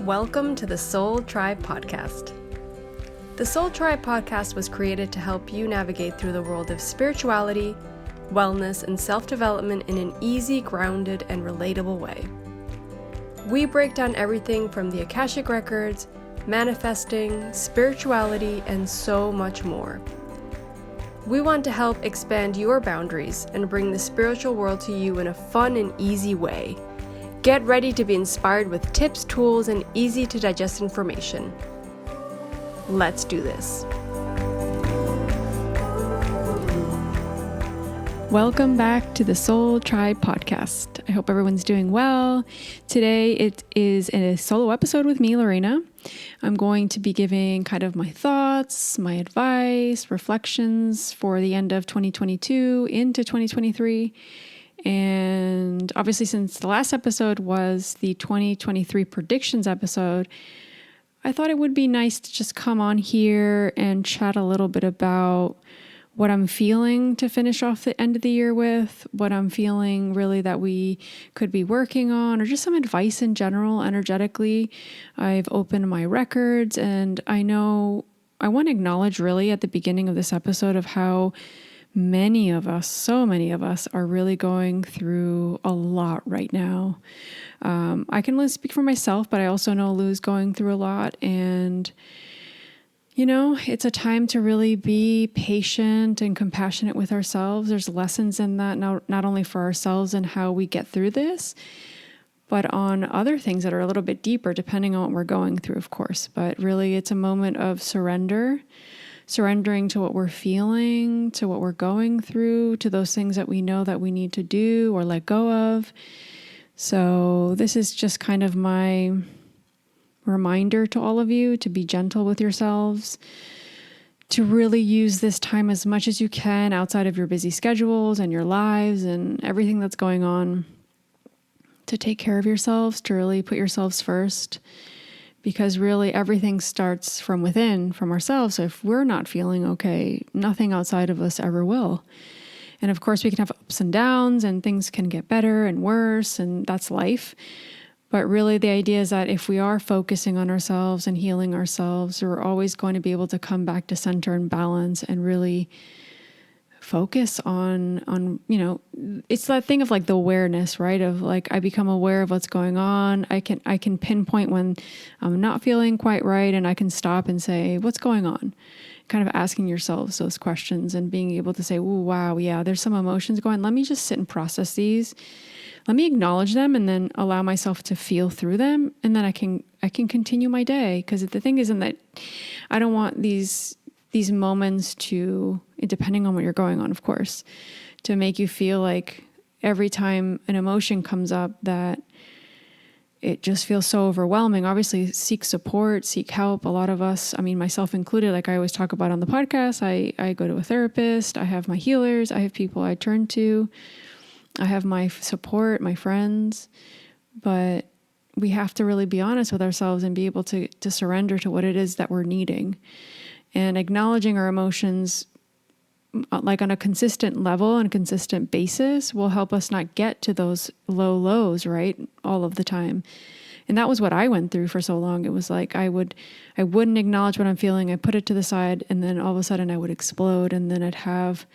Welcome to the Soul Tribe Podcast. The Soul Tribe Podcast was created to help you navigate through the world of spirituality, wellness, and self-development in an easy, grounded, and relatable way. We break down everything from the AKASHIC records, manifesting, spirituality, and so much more. We want to help expand your boundaries and bring the spiritual world to you in a fun and easy way. Get ready to be inspired with tips, tools, and easy to digest information. Let's do this. Welcome back to the Soul Tribe Podcast. I hope everyone's doing well. Today it is a solo episode with me, Lorena. I'm going to be giving kind of my thoughts, my advice, reflections for the end of 2022 into 2023. And obviously, since the last episode was the 2023 predictions episode, I thought it would be nice to just come on here and chat a little bit about what I'm feeling to finish off the end of the year with, what I'm feeling really that we could be working on, or just some advice in general, energetically. I've opened my records, and I know I want to acknowledge really at the beginning of this episode of how many of us, so many of us, are really going through a lot right now. I can only speak for myself, but I also know Lou's going through a lot. And, you know, it's a time to really be patient and compassionate with ourselves. There's lessons in that, not only for ourselves and how we get through this, but on other things that are a little bit deeper, depending on what we're going through, of course. But really, it's a moment of surrendering to what we're feeling, to what we're going through, to those things that we know that we need to do or let go of. So this is just kind of my reminder to all of you to be gentle with yourselves, to really use this time as much as you can outside of your busy schedules and your lives and everything that's going on, to take care of yourselves, to really put yourselves first. Because really everything starts from within, from ourselves. So if we're not feeling okay, nothing outside of us ever will. And of course we can have ups and downs and things can get better and worse, and that's life. But really the idea is that if we are focusing on ourselves and healing ourselves, we're always going to be able to come back to center and balance and really focus on, you know, it's that thing of like the awareness, right? Of like, I become aware of what's going on. I can pinpoint when I'm not feeling quite right, and I can stop and say, what's going on? Kind of asking yourselves those questions and being able to say, oh, wow, yeah, there's some emotions going. Let me just sit and process these. Let me acknowledge them and then allow myself to feel through them. And then I can continue my day. Because the thing isn't that I don't want these moments to, depending on what you're going on, of course, to make you feel like every time an emotion comes up that it just feels so overwhelming. Obviously, seek support, seek help. A lot of us, I mean, myself included, like I always talk about on the podcast, I go to a therapist, I have my healers, I have people I turn to, I have my support, my friends, but we have to really be honest with ourselves and be able to surrender to what it is that we're needing. And acknowledging our emotions like on a consistent level and consistent basis will help us not get to those low lows, right? All of the time. And that was what I went through for so long. It was like I wouldn't acknowledge what I'm feeling. I put it to the side, and then all of a sudden I would explode, and then I'd have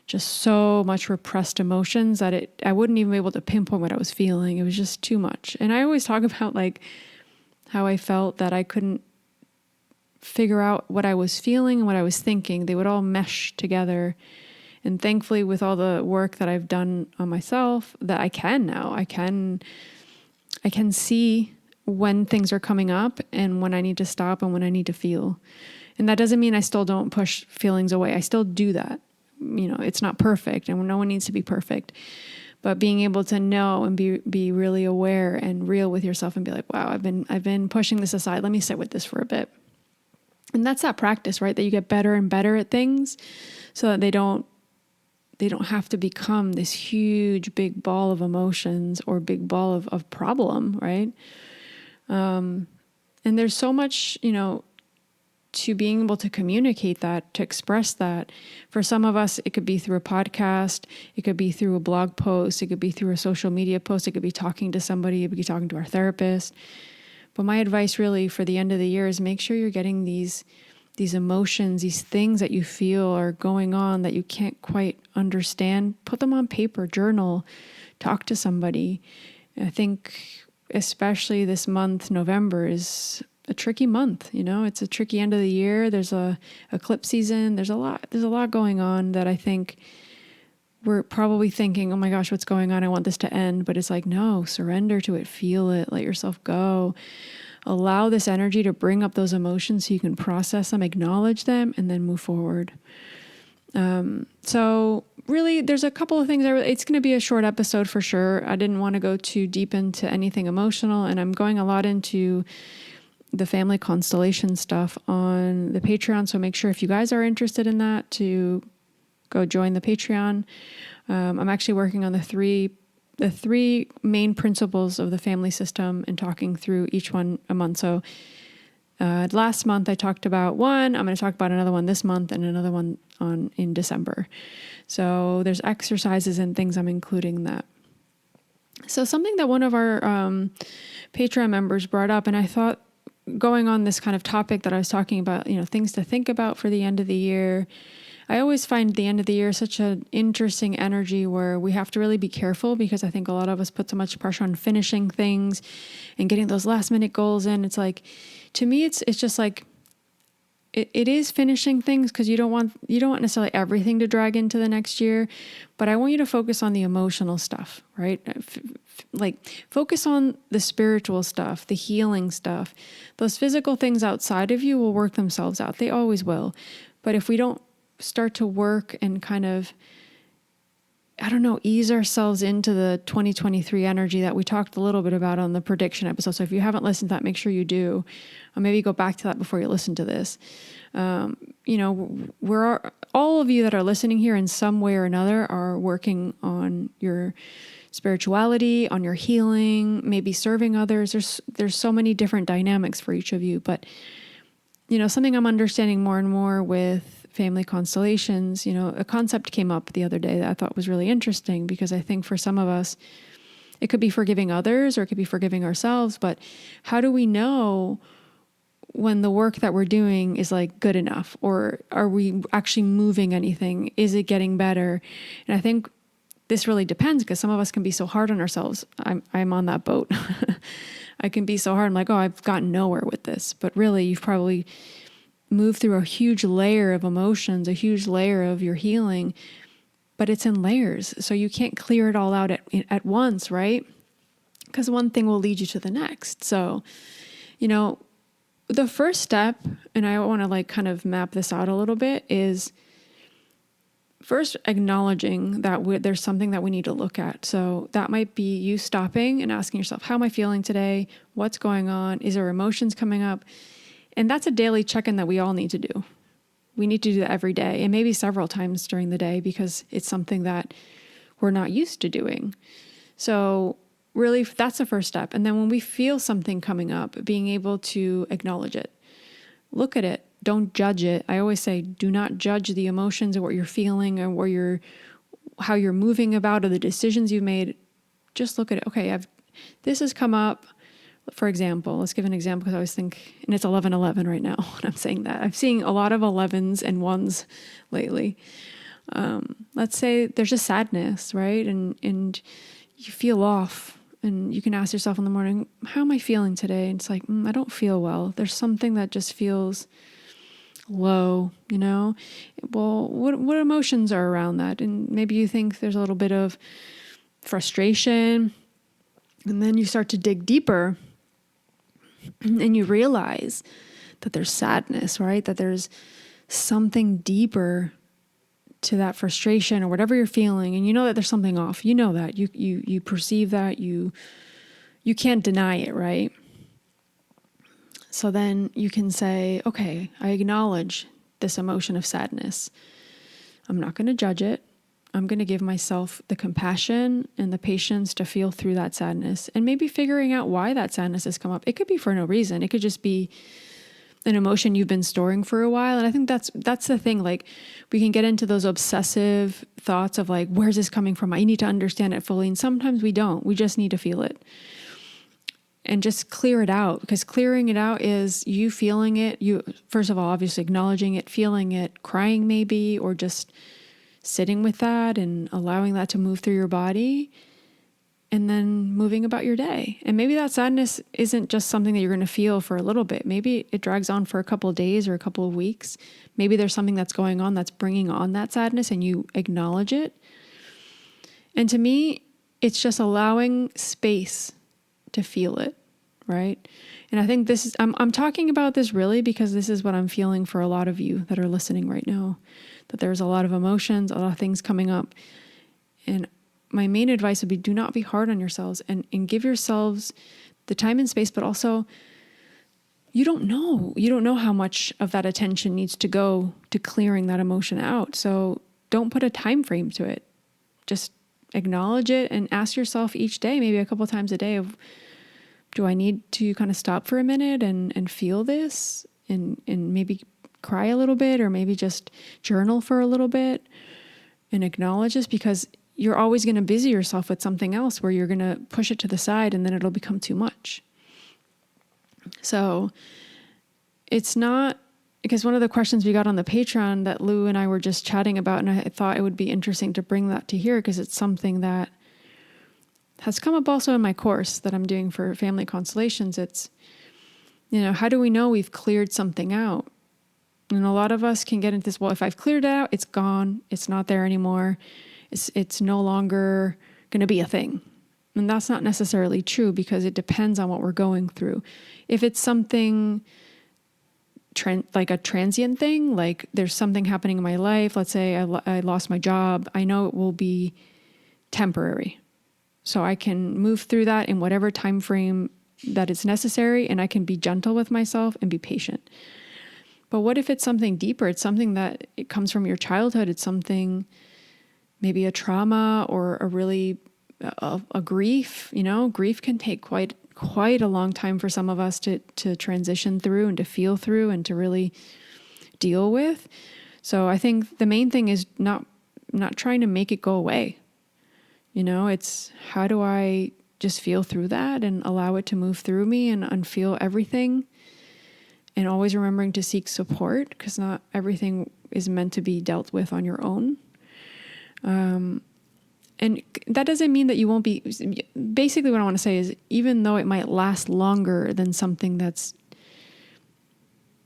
just so much repressed emotions that I wouldn't even be able to pinpoint what I was feeling. It was just too much. And I always talk about like how I felt that I couldn't figure out what I was feeling and what I was thinking. They would all mesh together. And thankfully, with all the work that I've done on myself, that I can now, I can see when things are coming up and when I need to stop and when I need to feel. And that doesn't mean I still don't push feelings away. I still do that. You know, it's not perfect, and no one needs to be perfect. But being able to know and be really aware and real with yourself and be like, wow, I've been pushing this aside. Let me sit with this for a bit. And that's that practice, right? That you get better and better at things so that they don't have to become this huge, big ball of emotions or big ball of problem, right? And there's so much, you know, to being able to communicate that, to express that. For some of us, it could be through a podcast, it could be through a blog post, it could be through a social media post, it could be talking to somebody, it could be talking to our therapist. But my advice really for the end of the year is make sure you're getting these emotions, these things that you feel are going on that you can't quite understand. Put them on paper, journal, talk to somebody. I think especially this month, November, is a tricky month. It's a tricky end of the year. There's a eclipse season. There's a lot going on that I think we're probably thinking, oh my gosh, what's going on? I want this to end. But it's like, no, surrender to it. Feel it. Let yourself go. Allow this energy to bring up those emotions so you can process them, acknowledge them, and then move forward. So really, there's a couple of things. It's going to be a short episode for sure. I didn't want to go too deep into anything emotional, and I'm going a lot into the family constellation stuff on the Patreon. So make sure if you guys are interested in that to go join the Patreon. I'm actually working on the three main principles of the family system and talking through each one a month. So last month I talked about one. I'm going to talk about another one this month and another one in December. So there's exercises and things I'm including in that. So something that one of our Patreon members brought up, and I thought going on this kind of topic that I was talking about, things to think about for the end of the year. I always find the end of the year such an interesting energy where we have to really be careful, because I think a lot of us put so much pressure on finishing things and getting those last minute goals in. It's like, to me, it's just like, it is finishing things, because you don't want necessarily everything to drag into the next year, but I want you to focus on the emotional stuff, right? Like focus on the spiritual stuff, the healing stuff. Those physical things outside of you will work themselves out. They always will. But if we don't start to work and kind of, ease ourselves into the 2023 energy that we talked a little bit about on the prediction episode. So if you haven't listened to that, make sure you do. Or maybe go back to that before you listen to this. All of you that are listening here in some way or another are working on your spirituality, on your healing, maybe serving others. There's so many different dynamics for each of you. But, something I'm understanding more and more with family constellations, a concept came up the other day that I thought was really interesting, because I think for some of us, it could be forgiving others or it could be forgiving ourselves. But how do we know when the work that we're doing is like good enough, or are we actually moving anything? Is it getting better? And I think this really depends, because some of us can be so hard on ourselves. I'm on that boat. I can be so hard. I'm like, oh, I've gotten nowhere with this. But really, you've probably moved through a huge layer of emotions, a huge layer of your healing, but it's in layers. So you can't clear it all out at once, right? Because one thing will lead you to the next. So, the first step, and I want to kind of map this out a little bit, is first acknowledging that there's something that we need to look at. So that might be you stopping and asking yourself, how am I feeling today? What's going on? Is there emotions coming up? And that's a daily check-in that we all need to do. We need to do that every day, and maybe several times during the day, because it's something that we're not used to doing. So really, that's the first step. And then when we feel something coming up, being able to acknowledge it, look at it, don't judge it. I always say, do not judge the emotions or what you're feeling or how you're moving about or the decisions you've made. Just look at it. Okay, this has come up. For example, let's give an example, because I always think, and it's 11:11 right now when I'm saying that. I'm seeing a lot of 11s and 1s lately. Let's say there's a sadness, right? And you feel off, and you can ask yourself in the morning, how am I feeling today? And it's like, I don't feel well. There's something that just feels low, Well, what emotions are around that? And maybe you think there's a little bit of frustration, and then you start to dig deeper, and you realize that there's sadness, right? That there's something deeper to that frustration or whatever you're feeling, and you know that there's something off. You know that you perceive that, you can't deny it, right? So then you can say, okay, I acknowledge this emotion of sadness. I'm not going to judge it. I'm going to give myself the compassion and the patience to feel through that sadness, and maybe figuring out why that sadness has come up. It could be for no reason. It could just be an emotion you've been storing for a while. And I think that's the thing. Like, we can get into those obsessive thoughts of like, where's this coming from? I need to understand it fully. And sometimes we don't. We just need to feel it. and just clear it out, because clearing it out is you feeling it. You, first of all, obviously acknowledging it, feeling it, crying maybe, or just sitting with that and allowing that to move through your body, and then moving about your day. And maybe that sadness isn't just something that you're going to feel for a little bit. Maybe it drags on for a couple of days or a couple of weeks. Maybe there's something that's going on that's bringing on that sadness, and you acknowledge it. And to me, it's just allowing space to feel it, right? And I think this is, I'm talking about this really because this is what I'm feeling for a lot of you that are listening right now, that there's a lot of emotions, a lot of things coming up. And my main advice would be, do not be hard on yourselves, and give yourselves the time and space, but also you don't know how much of that attention needs to go to clearing that emotion out. So don't put a time frame to it. Just acknowledge it and ask yourself each day, maybe a couple times a day, of, do I need to kind of stop for a minute and feel this and maybe cry a little bit, or maybe just journal for a little bit and acknowledge this, because you're always going to busy yourself with something else where you're going to push it to the side and then it'll become too much. So it's not, because one of the questions we got on the Patreon that Lou and I were just chatting about, and I thought it would be interesting to bring that to here, because it's something that has come up also in my course that I'm doing for family constellations. It's, how do we know we've cleared something out? And a lot of us can get into this, well, if I've cleared it out, it's gone. It's not there anymore. It's no longer going to be a thing. And that's not necessarily true, because it depends on what we're going through. If it's something like a transient thing, like there's something happening in my life, let's say I lost my job, I know it will be temporary. So I can move through that in whatever time frame that is necessary, and I can be gentle with myself and be patient. But what if it's something deeper? It's something that it comes from your childhood. It's something, maybe a trauma or a really a grief. Grief can take quite a long time for some of us to transition through and to feel through and to really deal with. So I think the main thing is not trying to make it go away. It's, how do I just feel through that and allow it to move through me and unfeel everything, and always remembering to seek support, because not everything is meant to be dealt with on your own. And that doesn't mean that you won't be, basically what I want to say is, even though it might last longer than something that's,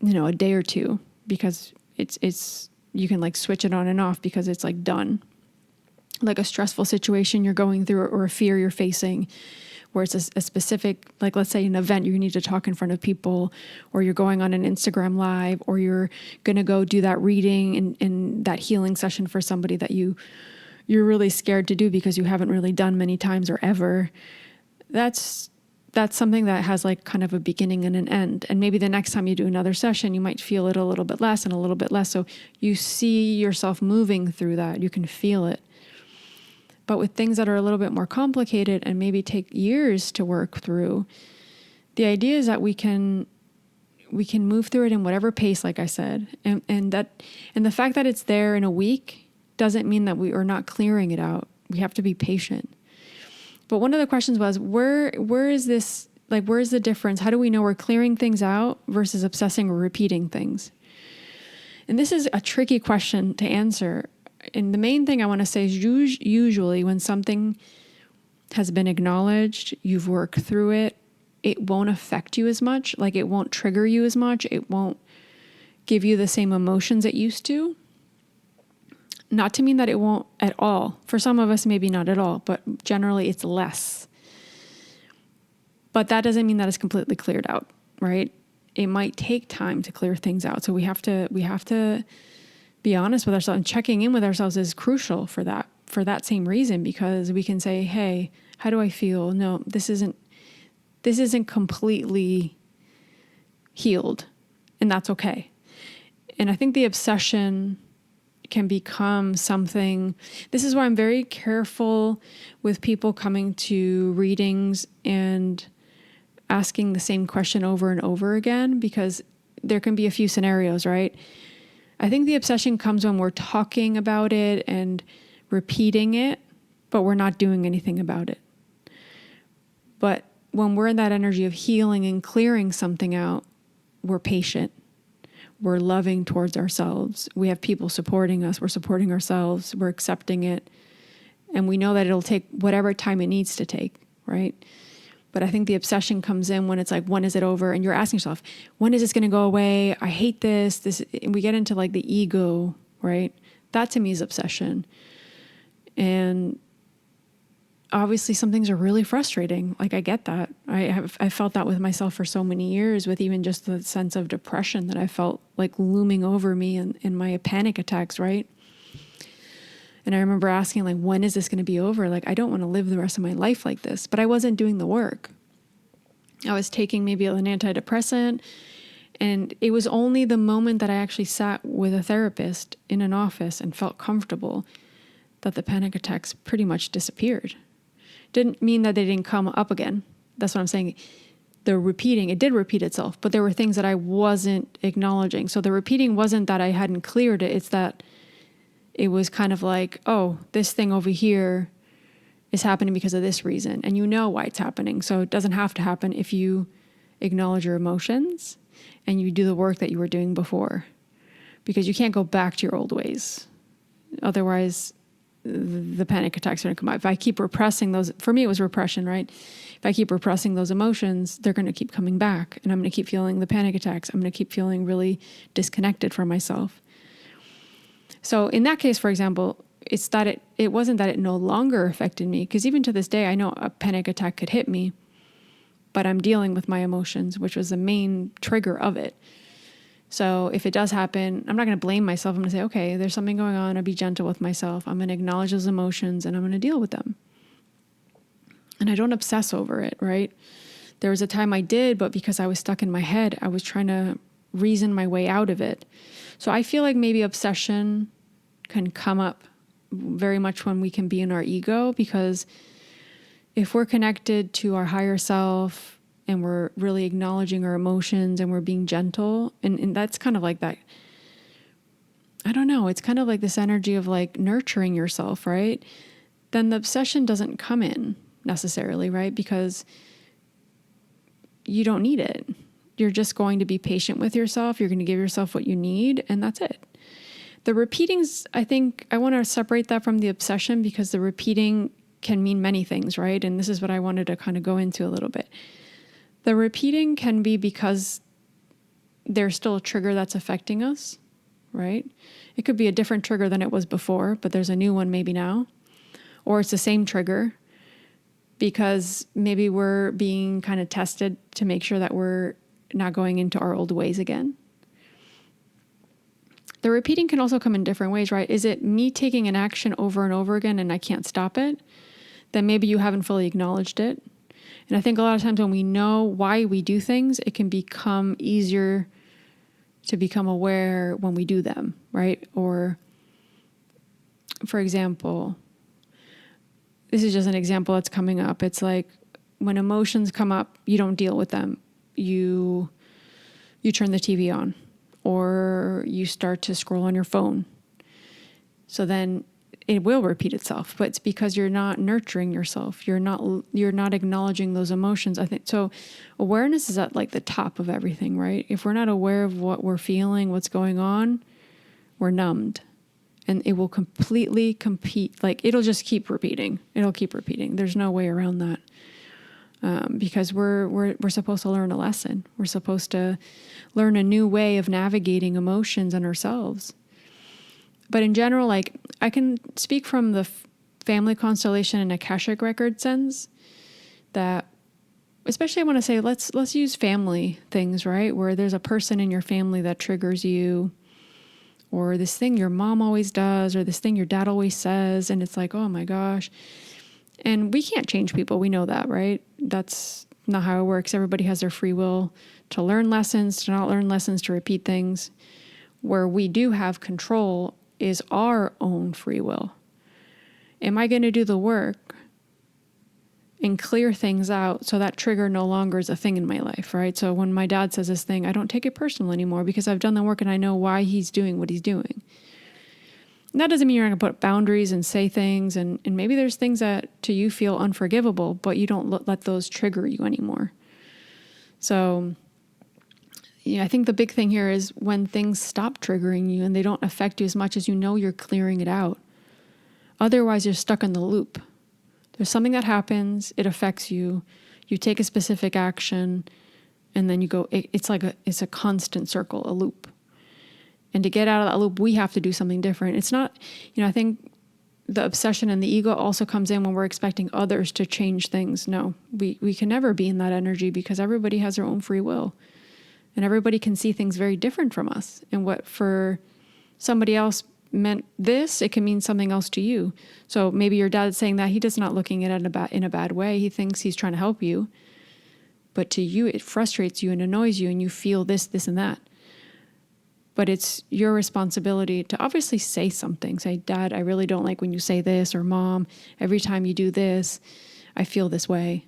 a day or two, because it's, you can like switch it on and off because it's like done. Like a stressful situation you're going through, or a fear you're facing, where it's a specific, like let's say an event you need to talk in front of people, or you're going on an Instagram live, or you're going to go do that reading and that healing session for somebody that you're really scared to do because you haven't really done many times or ever. That's something that has like kind of a beginning and an end. And maybe the next time you do another session, you might feel it a little bit less and a little bit less. So you see yourself moving through that. You can feel it. But with things that are a little bit more complicated and maybe take years to work through, the idea is that we can move through it in whatever pace, like I said. And the fact that it's there in a week doesn't mean that we are not clearing it out. We have to be patient. But one of the questions was, where is this, like, where's the difference? How do we know we're clearing things out versus obsessing or repeating things? And this is a tricky question to answer. And the main thing I want to say is usually when something has been acknowledged, you've worked through it, it won't affect you as much. Like, it won't trigger you as much. It won't give you the same emotions it used to. Not to mean that it won't at all. For some of us, maybe not at all, but generally it's less. But that doesn't mean that it's completely cleared out, right? It might take time to clear things out. So we have to be honest with ourselves, and checking in with ourselves is crucial for that same reason, because we can say, hey, how do I feel? No, this isn't completely healed, and that's okay. And I think the obsession can become something. This is why I'm very careful with people coming to readings and asking the same question over and over again, because there can be a few scenarios, right? I think the obsession comes when we're talking about it and repeating it, but we're not doing anything about it. But when we're in that energy of healing and clearing something out, we're patient. We're loving towards ourselves. We have people supporting us. We're supporting ourselves. We're accepting it. And we know that it'll take whatever time it needs to take, right? But I think the obsession comes in when it's like, when is it over? And you're asking yourself, when is this going to go away? I hate this. And we get into like the ego, right? That to me is obsession. And obviously some things are really frustrating. Like I get that. I felt that with myself for so many years, with even just the sense of depression that I felt like looming over me in my panic attacks, right? And I remember asking, like, when is this going to be over? Like, I don't want to live the rest of my life like this, but I wasn't doing the work. I was taking maybe an antidepressant, and it was only the moment that I actually sat with a therapist in an office and felt comfortable that the panic attacks pretty much disappeared. Didn't mean that they didn't come up again. That's what I'm saying. It did repeat itself, but there were things that I wasn't acknowledging. So the repeating wasn't that I hadn't cleared it. It's that it was kind of like, oh, this thing over here is happening because of this reason. And you know why it's happening. So it doesn't have to happen if you acknowledge your emotions and you do the work that you were doing before. Because you can't go back to your old ways. Otherwise, the panic attacks are going to come out. If I keep repressing those, for me it was repression, right? If I keep repressing those emotions, they're going to keep coming back. And I'm going to keep feeling the panic attacks. I'm going to keep feeling really disconnected from myself. So in that case, for example, it's that it wasn't that it no longer affected me, because even to this day, I know a panic attack could hit me, but I'm dealing with my emotions, which was the main trigger of it. So if it does happen, I'm not going to blame myself. I'm going to say, okay, there's something going on. I'll be gentle with myself. I'm going to acknowledge those emotions and I'm going to deal with them. And I don't obsess over it, right? There was a time I did, but because I was stuck in my head, I was trying to reason my way out of it. So I feel like maybe obsession can come up very much when we can be in our ego, because if we're connected to our higher self and we're really acknowledging our emotions and we're being gentle, and that's kind of like that, I don't know, it's kind of like this energy of like nurturing yourself, right? Then the obsession doesn't come in necessarily, right? Because you don't need it. You're just going to be patient with yourself. You're going to give yourself what you need, and that's it. The repeatings, I think I want to separate that from the obsession, because the repeating can mean many things, right? And this is what I wanted to kind of go into a little bit. The repeating can be because there's still a trigger that's affecting us, right? It could be a different trigger than it was before, but there's a new one maybe now. Or it's the same trigger because maybe we're being kind of tested to make sure that we're not going into our old ways again. The repeating can also come in different ways, right? Is it me taking an action over and over again and I can't stop it? Then maybe you haven't fully acknowledged it. And I think a lot of times when we know why we do things, it can become easier to become aware when we do them, right? Or, for example, this is just an example that's coming up. It's like when emotions come up, you don't deal with them. You turn the TV on, or you start to scroll on your phone. So then it will repeat itself, but it's because you're not nurturing yourself. You're not acknowledging those emotions. I think so. Awareness is at like the top of everything, right? If we're not aware of what we're feeling, what's going on, we're numbed, and it will completely compete. Like it'll just keep repeating. It'll keep repeating. There's no way around that. Because we're supposed to learn a lesson. We're supposed to learn a new way of navigating emotions and ourselves. But in general, like I can speak from the family constellation and AKASHIC record sense that, especially I want to say, let's use family things, right? Where there's a person in your family that triggers you, or this thing your mom always does, or this thing your dad always says, and it's like, oh my gosh. And we can't change people. We know that, right? That's not how it works. Everybody has their free will to learn lessons, to not learn lessons, to repeat things. Where we do have control is our own free will. Am I going to do the work and clear things out so that trigger no longer is a thing in my life, right? So when my dad says this thing, I don't take it personal anymore because I've done the work and I know why he's doing what he's doing. And that doesn't mean you're not going to put boundaries and say things. And maybe there's things that to you feel unforgivable, but you don't let those trigger you anymore. So yeah, I think the big thing here is when things stop triggering you and they don't affect you as much as you know you're clearing it out. Otherwise, you're stuck in the loop. There's something that happens, it affects you, you take a specific action, and then you go, it's a constant circle, a loop. And to get out of that loop, we have to do something different. It's not, I think the obsession and the ego also comes in when we're expecting others to change things. No, we can never be in that energy because everybody has their own free will. And everybody can see things very different from us. And what for somebody else meant this, it can mean something else to you. So maybe your dad's saying that he's not looking at it in a bad way. He thinks he's trying to help you. But to you, it frustrates you and annoys you and you feel this, and that. But it's your responsibility to obviously say something. Say, Dad, I really don't like when you say this, or Mom, every time you do this, I feel this way.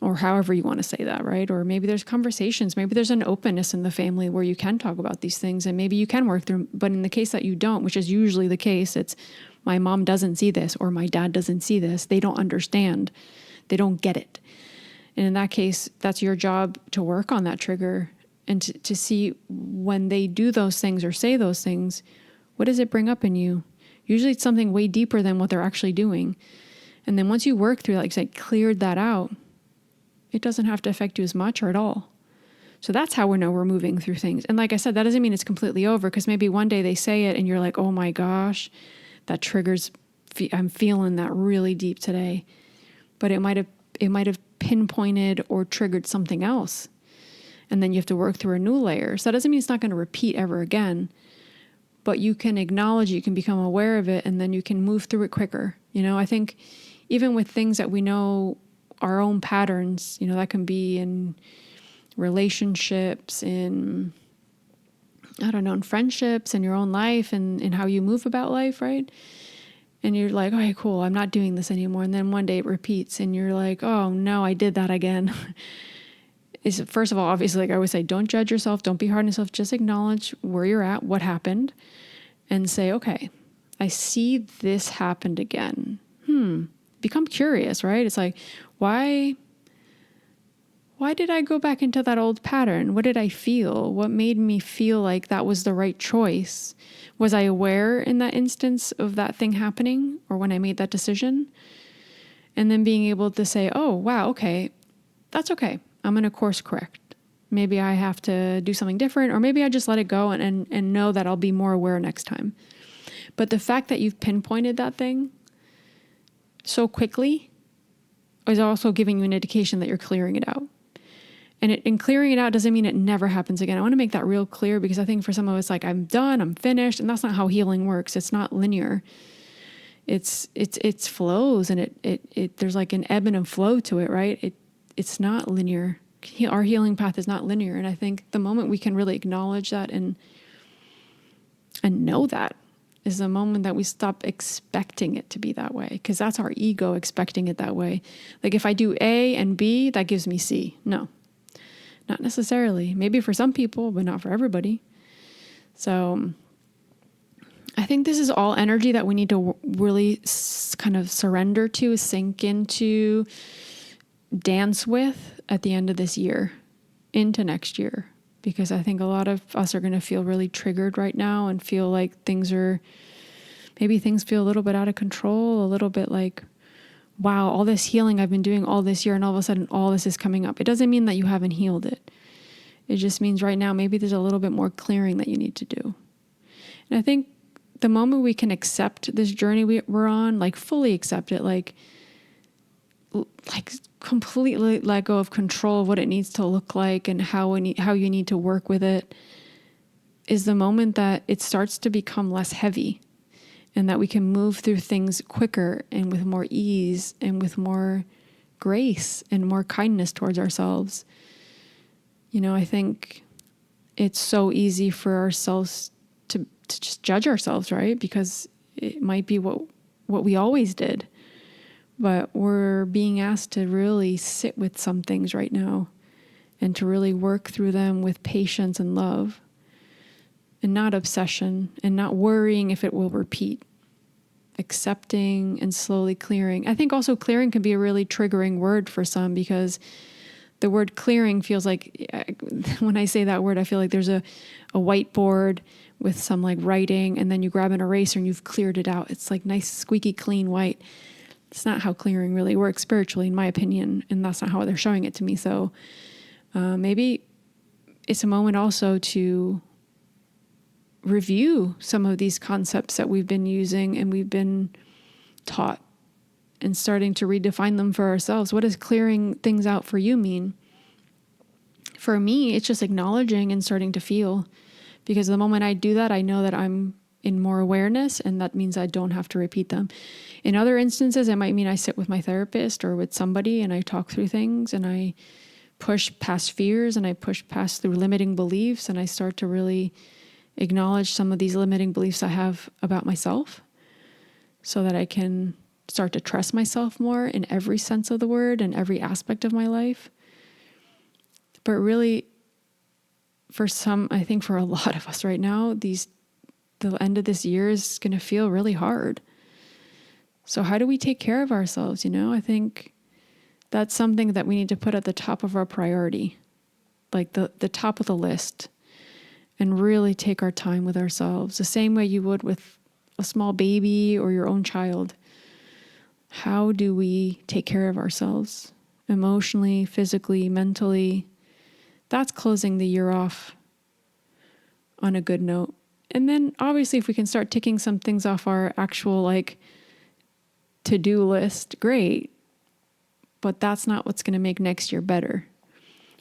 Or however you want to say that, right? Or maybe there's conversations. Maybe there's an openness in the family where you can talk about these things and maybe you can work through them. But in the case that you don't, which is usually the case, it's my mom doesn't see this or my dad doesn't see this. They don't understand. They don't get it. And in that case, that's your job to work on that trigger and to see when they do those things or say those things, what does it bring up in you? Usually it's something way deeper than what they're actually doing. And then once you work through, like I said, cleared that out, it doesn't have to affect you as much or at all. So that's how we know we're moving through things. And like I said, that doesn't mean it's completely over because maybe one day they say it and you're like, oh my gosh, that triggers, I'm feeling that really deep today. But it might have pinpointed or triggered something else. And then you have to work through a new layer. So that doesn't mean it's not going to repeat ever again. But you can acknowledge it, you can become aware of it, and then you can move through it quicker. I think even with things that we know our own patterns, that can be in relationships, in friendships, in your own life, and in how you move about life, right? And you're like, okay, cool, I'm not doing this anymore. And then one day it repeats and you're like, oh no, I did that again. First of all, obviously, like I always say, don't judge yourself, don't be hard on yourself, just acknowledge where you're at, what happened, and say, okay, I see this happened again. Become curious, right? It's like, why did I go back into that old pattern? What did I feel? What made me feel like that was the right choice? Was I aware in that instance of that thing happening or when I made that decision? And then being able to say, oh, wow, okay, that's okay. I'm going to course correct. Maybe I have to do something different, or maybe I just let it go and know that I'll be more aware next time. But the fact that you've pinpointed that thing so quickly is also giving you an indication that you're clearing it out. And clearing it out doesn't mean it never happens again. I want to make that real clear because I think for some of us, like, I'm done, I'm finished, and that's not how healing works. It's not linear. It's flows, and it there's like an ebb and a flow to it, right? It's not linear. Our healing path is not linear, and I think the moment we can really acknowledge that and know that is the moment that we stop expecting it to be that way, because that's our ego expecting it that way. Like if I do A and B, that gives me C. No, not necessarily. Maybe for some people, but not for everybody. So I think this is all energy that we need to really kind of surrender to, sink into, dance with at the end of this year into next year. Because I think a lot of us are going to feel really triggered right now and feel like things feel a little bit out of control, a little bit like, wow, all this healing I've been doing all this year and all of a sudden all this is coming up. It doesn't mean that you haven't healed it. It just means right now maybe there's a little bit more clearing that you need to do. And I think the moment we can accept this journey we're on, like fully accept it, like completely let go of control of what it needs to look like and how you need to work with it, is the moment that it starts to become less heavy and that we can move through things quicker and with more ease and with more grace and more kindness towards ourselves. I think it's so easy for ourselves to just judge ourselves, right? Because it might be what we always did. But we're being asked to really sit with some things right now and to really work through them with patience and love. and not obsession, and not worrying if it will repeat. Accepting and slowly clearing. I think also clearing can be a really triggering word for some, because the word clearing feels like, when I say that word, I feel like there's a whiteboard with some like writing, and then you grab an eraser and you've cleared it out. It's like nice, squeaky clean white. It's not how clearing really works spiritually, in my opinion, and that's not how they're showing it to me. So maybe it's a moment also to review some of these concepts that we've been using and we've been taught, and starting to redefine them for ourselves. What does clearing things out for you mean? For me, it's just acknowledging and starting to feel, because the moment I do that, I know that I'm in more awareness, and that means I don't have to repeat them. In other instances, it might mean I sit with my therapist or with somebody and I talk through things, and I push past fears, and I push past through limiting beliefs, and I start to really acknowledge some of these limiting beliefs I have about myself, so that I can start to trust myself more in every sense of the word and every aspect of my life. But really, for some, I think for a lot of us right now, the end of this year is going to feel really hard. So how do we take care of ourselves? I think that's something that we need to put at the top of our priority, like the top of the list, and really take our time with ourselves the same way you would with a small baby or your own child. How do we take care of ourselves emotionally, physically, mentally? That's closing the year off on a good note. And then obviously if we can start ticking some things off our actual to-do list, great. But that's not what's going to make next year better.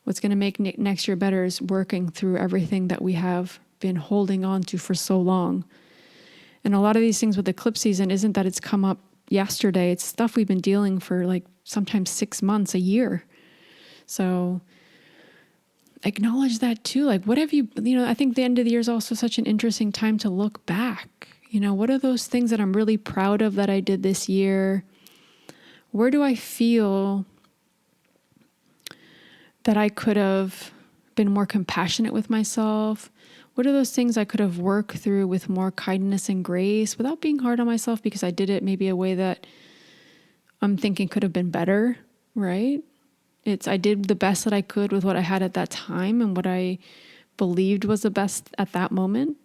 What's going to make next year better is working through everything that we have been holding on to for so long. And a lot of these things with eclipse season isn't that it's come up yesterday. It's stuff we've been dealing for sometimes 6 months, a year. So acknowledge that too. What have you, I think the end of the year is also such an interesting time to look back. What are those things that I'm really proud of that I did this year? Where do I feel that I could have been more compassionate with myself? What are those things I could have worked through with more kindness and grace without being hard on myself, because I did it maybe a way that I'm thinking could have been better, right? I did the best that I could with what I had at that time and what I believed was the best at that moment.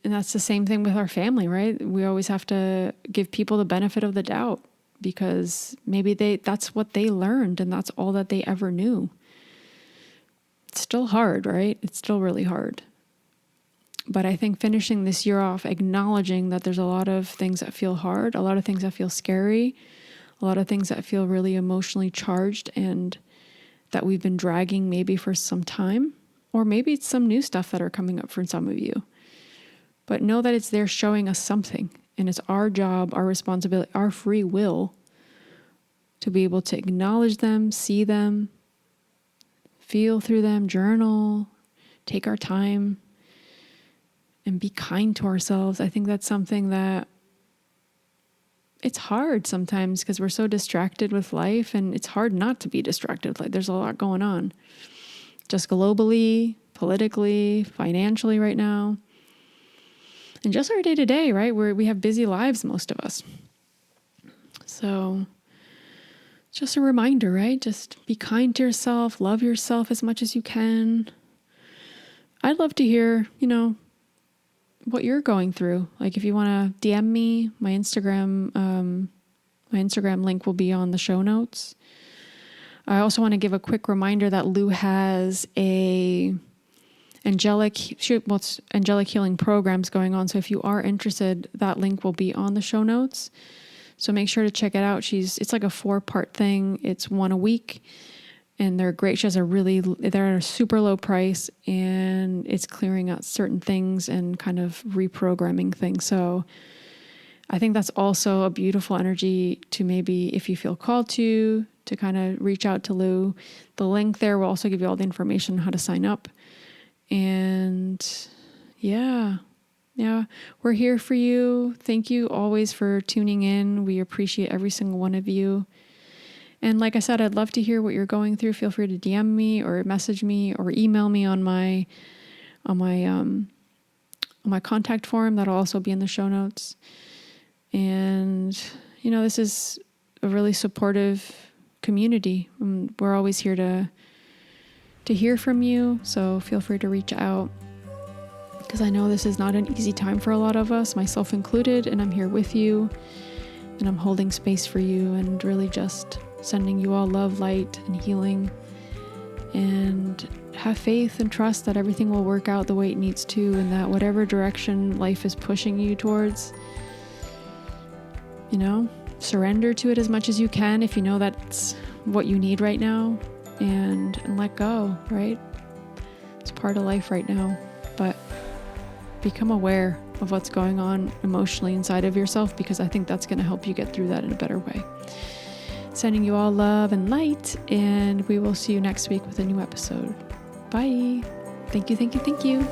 And that's the same thing with our family, right? We always have to give people the benefit of the doubt, because maybe that's what they learned and that's all that they ever knew. It's still hard, right? It's still really hard. But I think finishing this year off, acknowledging that there's a lot of things that feel hard, a lot of things that feel scary, a lot of things that feel really emotionally charged, and that we've been dragging maybe for some time, or maybe it's some new stuff that are coming up for some of you. But know that it's there showing us something, and it's our job, our responsibility, our free will to be able to acknowledge them, see them, feel through them, journal, take our time, and be kind to ourselves. I think that's something that it's hard sometimes because we're so distracted with life, and it's hard not to be distracted. There's a lot going on, just globally, politically, financially right now, and just our day-to-day, right? Where we have busy lives, most of us. So just a reminder, right? Just be kind to yourself, love yourself as much as you can. I'd love to hear, what you're going through. If you want to DM me, my Instagram link will be on the show notes. I also want to give a quick reminder that Lou has angelic healing programs going on. So if you are interested, that link will be on the show notes. So make sure to check it out. It's like a 4-part thing. It's one a week, and they're great. They're at a super low price, and it's clearing out certain things and kind of reprogramming things. So I think that's also a beautiful energy to maybe, if you feel called to kind of reach out to Lou. The link there will also give you all the information on how to sign up. And yeah, we're here for you. Thank you always for tuning in. We appreciate every single one of you. And like I said, I'd love to hear what you're going through. Feel free to DM me or message me or email me on my on my contact form. That'll also be in the show notes. And, this is a really supportive community. We're always here to hear from you. So feel free to reach out, because I know this is not an easy time for a lot of us, myself included, and I'm here with you, and I'm holding space for you, and really just sending you all love, light, and healing. And have faith and trust that everything will work out the way it needs to, and that whatever direction life is pushing you towards, surrender to it as much as you can if you know that's what you need right now, and let go, right? It's part of life right now, but become aware of what's going on emotionally inside of yourself, because I think that's going to help you get through that in a better way. Sending you all love and light, and we will see you next week with a new episode. Bye. Thank you.